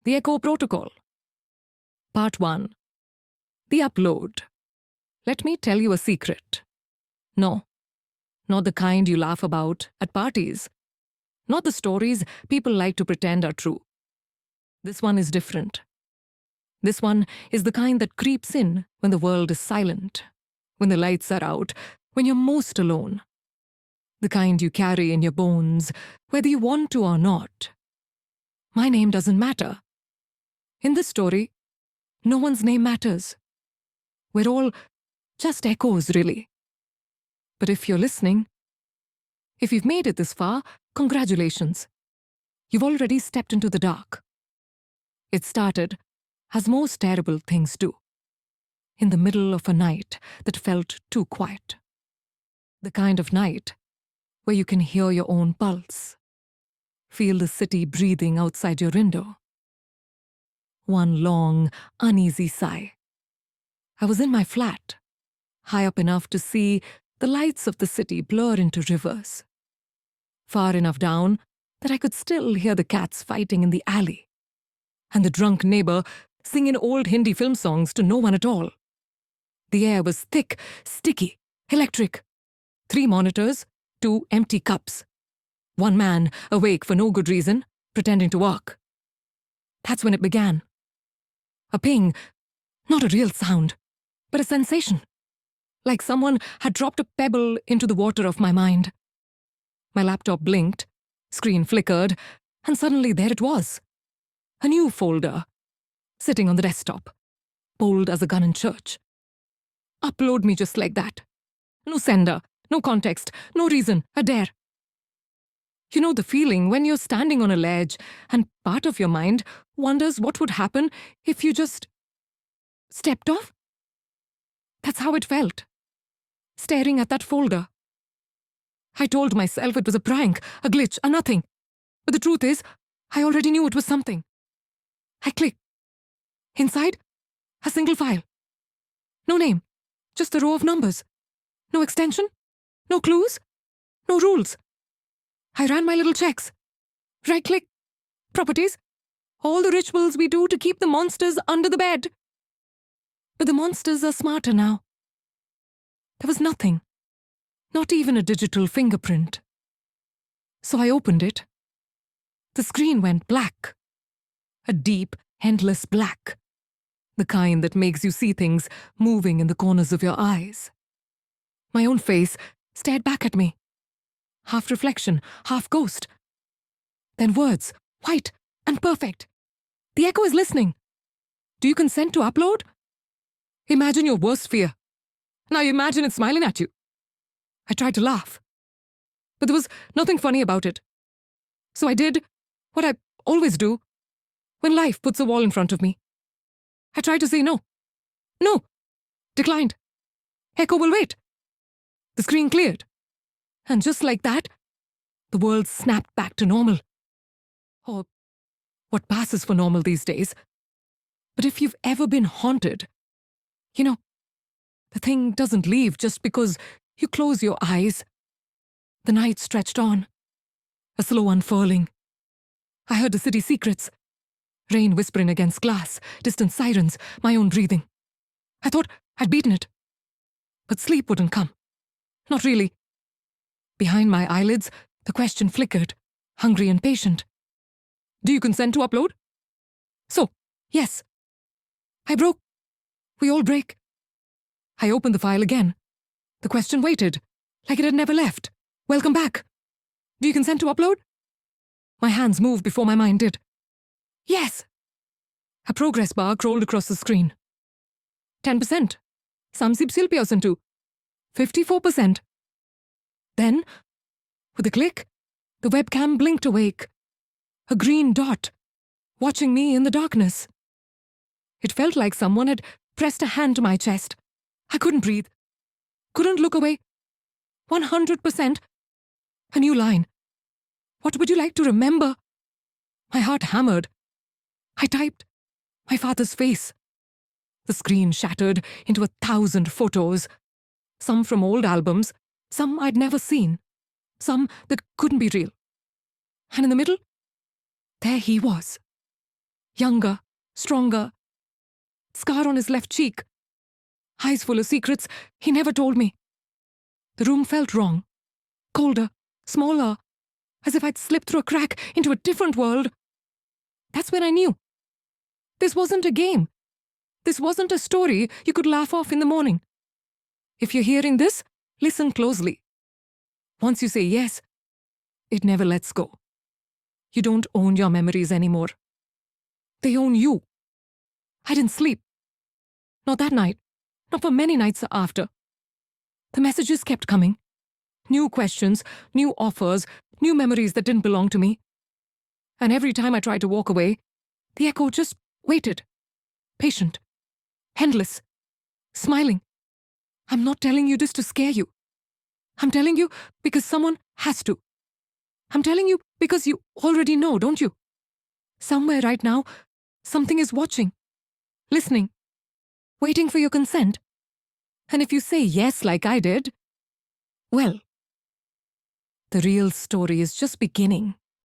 The Echo Protocol. Part 1. The Upload. Let me tell you a secret. No, not the kind you laugh about at parties. Not the stories people like to pretend are true. This one is different. This one is the kind that creeps in when the world is silent, when the lights are out, when you're most alone. The kind you carry in your bones, whether you want to or not. My name doesn't matter. In this story, no one's name matters. We're all just echoes, really. But if you're listening, if you've made it this far, congratulations. You've already stepped into the dark. It started, as most terrible things do, in the middle of a night that felt too quiet. The kind of night where you can hear your own pulse, feel the city breathing outside your window. One long, uneasy sigh. I was in my flat, high up enough to see the lights of the city blur into rivers, far enough down that I could still hear the cats fighting in the alley, and the drunk neighbor singing old Hindi film songs to no one at all. The air was thick, sticky, electric. 3 monitors, 2 empty cups. One man, awake for no good reason, pretending to work. That's when it began. A ping, not a real sound, but a sensation. Like someone had dropped a pebble into the water of my mind. My laptop blinked, screen flickered, and suddenly there it was. A new folder, sitting on the desktop, bold as a gun in church. Upload me just like that. No sender, no context, no reason, a dare. You know the feeling when you're standing on a ledge and part of your mind wonders what would happen if you just stepped off? That's how it felt, staring at that folder. I told myself it was a prank, a glitch, a nothing. But the truth is, I already knew it was something. I clicked. Inside, a single file. No name, just a row of numbers. No extension, no clues, no rules. I ran my little checks. Right-click, properties, all the rituals we do to keep the monsters under the bed. But the monsters are smarter now. There was nothing, not even a digital fingerprint. So I opened it. The screen went black. A deep, endless black. The kind that makes you see things moving in the corners of your eyes. My own face stared back at me. Half reflection, half ghost. Then words, white and perfect. The echo is listening. Do you consent to upload? Imagine your worst fear. Now imagine it smiling at you. I tried to laugh, but there was nothing funny about it. So I did what I always do when life puts a wall in front of me. I tried to say no. No. Declined. Echo will wait. The screen cleared. And just like that, the world snapped back to normal. Or what passes for normal these days. But if you've ever been haunted, you know, the thing doesn't leave just because you close your eyes. The night stretched on, a slow unfurling. I heard the city secrets, rain whispering against glass, distant sirens, my own breathing. I thought I'd beaten it. But sleep wouldn't come. Not really. Behind my eyelids, the question flickered, hungry and patient. Do you consent to upload? So, yes. I broke. We all break. I opened the file again. The question waited, like it had never left. Welcome back. Do you consent to upload? My hands moved before my mind did. Yes. A progress bar crawled across the screen. 10%. Samsipsilpiasan too. 54%. Then, with a click, the webcam blinked awake. A green dot, watching me in the darkness. It felt like someone had pressed a hand to my chest. I couldn't breathe. Couldn't look away. 100%. A new line. What would you like to remember? My heart hammered. I typed my father's face. The screen shattered into 1,000 photos. Some from old albums, some I'd never seen, some that couldn't be real. And in the middle, there he was. Younger, stronger, scar on his left cheek, eyes full of secrets he never told me. The room felt wrong, colder, smaller, as if I'd slipped through a crack into a different world. That's when I knew. This wasn't a game. This wasn't a story you could laugh off in the morning. If you're hearing this, listen closely. Once you say yes, it never lets go. You don't own your memories anymore. They own you. I didn't sleep. Not that night. Not for many nights after. The messages kept coming. New questions, new offers, new memories that didn't belong to me. And every time I tried to walk away, the echo just waited. Patient. Endless. Smiling. I'm not telling you this to scare you. I'm telling you because someone has to. I'm telling you because you already know, don't you? Somewhere right now, something is watching, listening, waiting for your consent. And if you say yes like I did, well, the real story is just beginning.